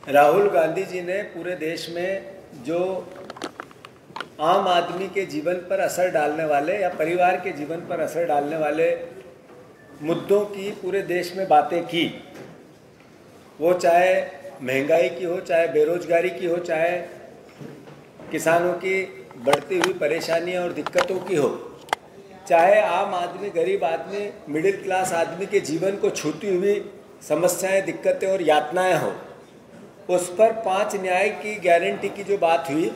राहुल गांधी जी ने पूरे देश में जो आम आदमी के जीवन पर असर डालने वाले या परिवार के जीवन पर असर डालने वाले मुद्दों की पूरे देश में बातें की, वो चाहे महंगाई की हो, चाहे बेरोजगारी की हो, चाहे किसानों की बढ़ती हुई परेशानियां और दिक्कतों की हो, चाहे आम आदमी, गरीब आदमी, मिडिल क्लास आदमी के जीवन को छूती हुई समस्याएं, दिक्कतें और यातनाएं हो, उस पर 5 न्याय की गारंटी की जो बात हुई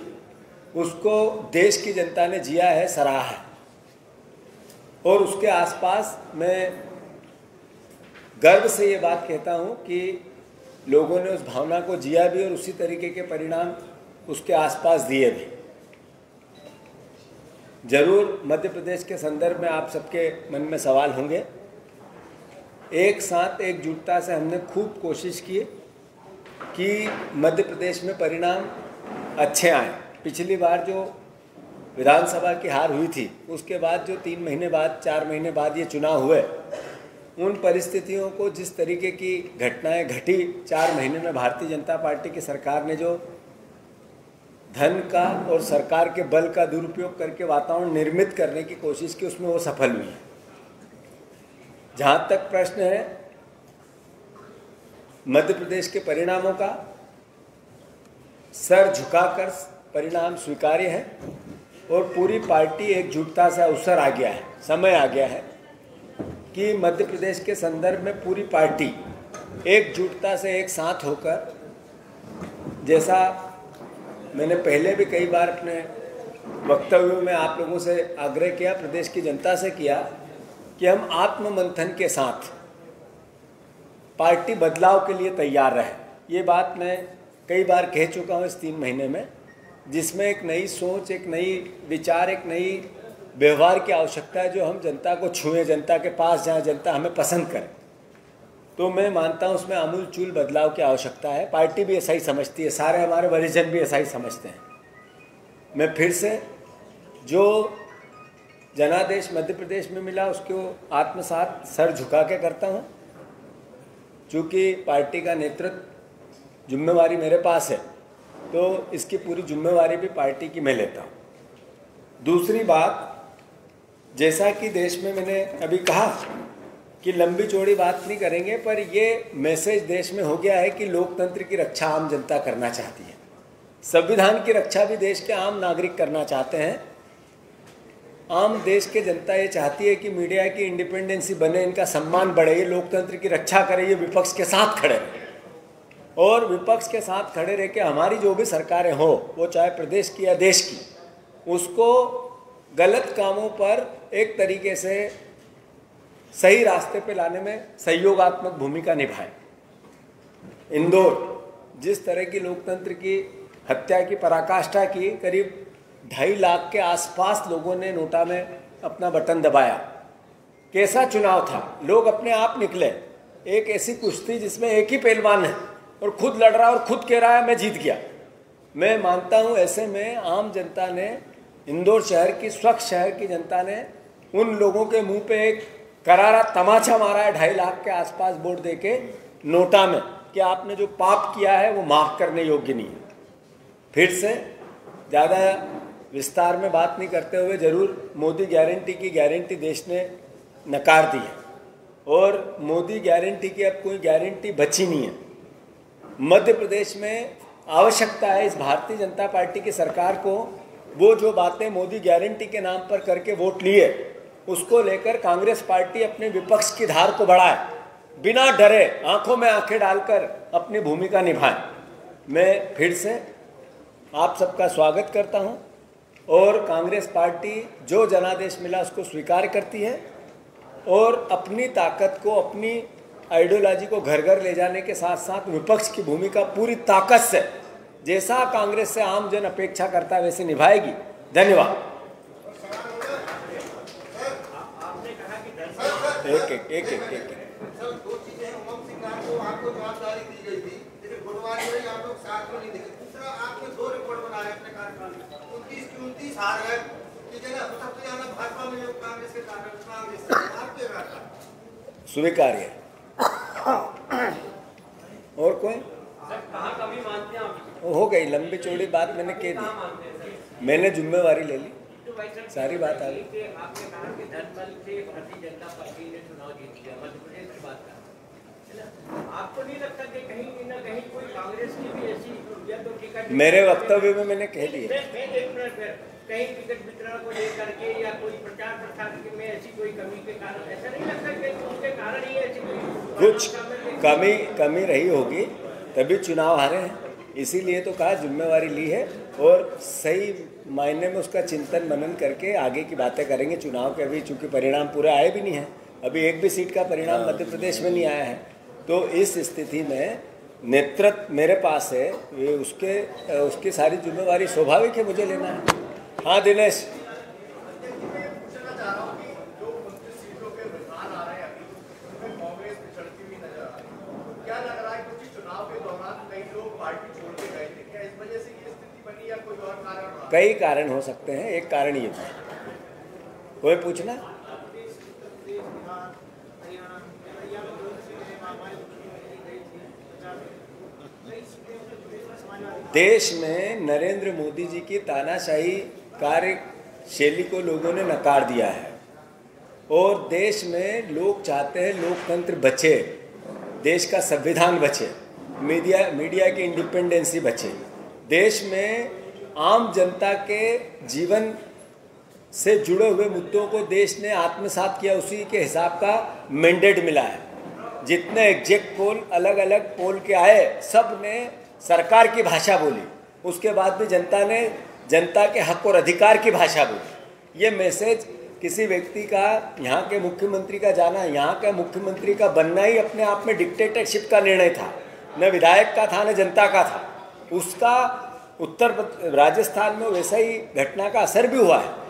उसको देश की जनता ने जिया है, सराहा है। और उसके आसपास मैं गर्व से ये बात कहता हूँ कि लोगों ने उस भावना को जिया भी और उसी तरीके के परिणाम उसके आसपास दिए भी। जरूर मध्य प्रदेश के संदर्भ में आप सबके मन में सवाल होंगे। एक साथ एकजुटता से हमने खूब कोशिश की कि मध्य प्रदेश में परिणाम अच्छे आए। पिछली बार जो विधानसभा की हार हुई थी, उसके बाद जो 3 महीने बाद, 4 महीने बाद ये चुनाव हुए, उन परिस्थितियों को, जिस तरीके की घटनाएं घटी 4 महीने में, भारतीय जनता पार्टी की सरकार ने जो धन का और सरकार के बल का दुरुपयोग करके वातावरण निर्मित करने की कोशिश की, उसमें वो सफल हुई है। जहाँ तक प्रश्न है मध्य प्रदेश के परिणामों का, सर झुकाकर परिणाम स्वीकार्य है और पूरी पार्टी एकजुटता से अवसर आ गया है, समय आ गया है कि मध्य प्रदेश के संदर्भ में पूरी पार्टी एकजुटता से एक साथ होकर, जैसा मैंने पहले भी कई बार अपने वक्तव्यों में आप लोगों से आग्रह किया, प्रदेश की जनता से किया कि हम आत्ममंथन के साथ पार्टी बदलाव के लिए तैयार रहे। ये बात मैं कई बार कह चुका हूँ इस 3 महीने में, जिसमें एक नई सोच, एक नई विचार, एक नई व्यवहार की आवश्यकता है, जो हम जनता को छुएं, जनता के पास जाएं, जनता हमें पसंद करे। तो मैं मानता हूँ उसमें आमूलचूल बदलाव की आवश्यकता है। पार्टी भी ऐसा ही समझती है, सारे हमारे वरिष्ठजन भी ऐसा ही समझते हैं। मैं फिर से जो जनादेश मध्य प्रदेश में मिला उसको आत्मसात सर झुका के करता हूँ। चूँकि पार्टी का नेतृत्व जिम्मेवारी मेरे पास है, तो इसकी पूरी जिम्मेवारी भी पार्टी की मैं लेता हूँ। दूसरी बात, जैसा कि देश में मैंने अभी कहा कि लंबी चौड़ी बात नहीं करेंगे, पर ये मैसेज देश में हो गया है कि लोकतंत्र की रक्षा आम जनता करना चाहती है, संविधान की रक्षा भी देश के आम नागरिक करना चाहते हैं। आम देश के जनता ये चाहती है कि मीडिया की इंडिपेंडेंसी बने, इनका सम्मान बढ़े, ये लोकतंत्र की रक्षा करे, ये विपक्ष के साथ खड़े रहे। और विपक्ष के साथ खड़े रह के हमारी जो भी सरकारें हो, वो चाहे प्रदेश की या देश की, उसको गलत कामों पर एक तरीके से सही रास्ते पे लाने में सहयोगात्मक भूमिका निभाएं। इंदौर जिस तरह की लोकतंत्र की हत्या की पराकाष्ठा की, करीब 2.5 लाख के आसपास लोगों ने नोटा में अपना बटन दबाया। कैसा चुनाव था, लोग अपने आप निकले। एक ऐसी कुश्ती जिसमें एक ही पहलवान है और खुद लड़ रहा है और खुद कह रहा है मैं जीत गया। मैं मानता हूँ ऐसे में आम जनता ने, इंदौर शहर की, स्वच्छ शहर की जनता ने उन लोगों के मुंह पे एक करारा तमाचा मारा है 2.5 लाख के आसपास वोट देके नोटा में, कि आपने जो पाप किया है वो माफ़ करने योग्य नहीं है। फिर से ज़्यादा विस्तार में बात नहीं करते हुए, जरूर मोदी गारंटी की गारंटी देश ने नकार दी है और मोदी गारंटी की अब कोई गारंटी बची नहीं है। मध्य प्रदेश में आवश्यकता है इस भारतीय जनता पार्टी की सरकार को, वो जो बातें मोदी गारंटी के नाम पर करके वोट लिए, उसको लेकर कांग्रेस पार्टी अपने विपक्ष की धार को बढ़ाए, बिना डरे, आंखों में आंखें डालकर अपनी भूमिका निभाएं। मैं फिर से आप सबका स्वागत करता हूं और कांग्रेस पार्टी जो जनादेश मिला उसको स्वीकार करती है और अपनी ताकत को, अपनी आइडियोलॉजी को घर घर ले जाने के साथ साथ विपक्ष की भूमिका पूरी ताकत से, जैसा कांग्रेस से आम जन अपेक्षा करता है, वैसे निभाएगी। धन्यवाद। एक दो चीजें हैं। उमंग सिंह को आपको जवाबदारी दी गई थी, लेकिन गुरुवारी में आप लोग साथ में नहीं दिखे। दूसरा, आपने 2 रिपोर्ट बनाए अपने कार्यकाल में, 29 हार है, ठीक है ना। तो सबसे ज्यादा भाजपा में कांग्रेस के कारण आपके स्वीकार्य। और कोई कहाँ कमी मानते हैं आप? हो गई लंबी चौड़ी बात मैंने कह दी, मैंने जिम्मेवारी ले ली, सारी बात आ गई। आपने कहा कि धनबल से भारतीय जनता पार्टी ने चुनाव जीत लिया, मध्य प्रदेश की बात कर, है ना? आपको नहीं लगता कि कहीं ना कहीं कोई कांग्रेस की भी ऐसी या तो टिकट, मेरे वक्तव्य में मैंने कह दिया, कहीं टिकट वितरण को लेकर के या कोई प्रचार प्रसार में ऐसी कोई कमी के कारण, ऐसा नहीं लगता कि उसके कारण ही ऐसी कुछ कमी रही होगी तभी चुनाव हारे हैं, इसीलिए तो कहा जिम्मेवारी ली है और सही मायने में उसका चिंतन मनन करके आगे की बातें करेंगे। चुनाव के अभी चूंकि परिणाम पूरे आए भी नहीं हैं, अभी एक भी सीट का परिणाम मध्य प्रदेश में नहीं आया है, तो इस स्थिति में नेतृत्व मेरे पास है, ये उसकी सारी जिम्मेवारी स्वाभाविक है मुझे लेना है। हाँ दिनेश, कई कारण हो सकते हैं, एक कारण ये भी, कोई पूछना? देश में नरेंद्र मोदी जी की तानाशाही कार्यशैली को लोगों ने नकार दिया है और देश में लोग चाहते हैं लोकतंत्र बचे, देश का संविधान बचे, मीडिया की इंडिपेंडेंसी बचे, देश में आम जनता के जीवन से जुड़े हुए मुद्दों को देश ने आत्मसात किया, उसी के हिसाब का मैंडेट मिला है। जितने एग्जैक्ट पोल अलग अलग पोल के आए, सब ने सरकार की भाषा बोली, उसके बाद भी जनता ने जनता के हक और अधिकार की भाषा बोली। ये मैसेज किसी व्यक्ति का, यहाँ के मुख्यमंत्री का जाना, यहाँ के मुख्यमंत्री का बनना ही अपने आप में डिक्टेटरशिप का निर्णय था, न विधायक का था न जनता का था। उसका राजस्थान में वैसा ही घटना का असर भी हुआ है।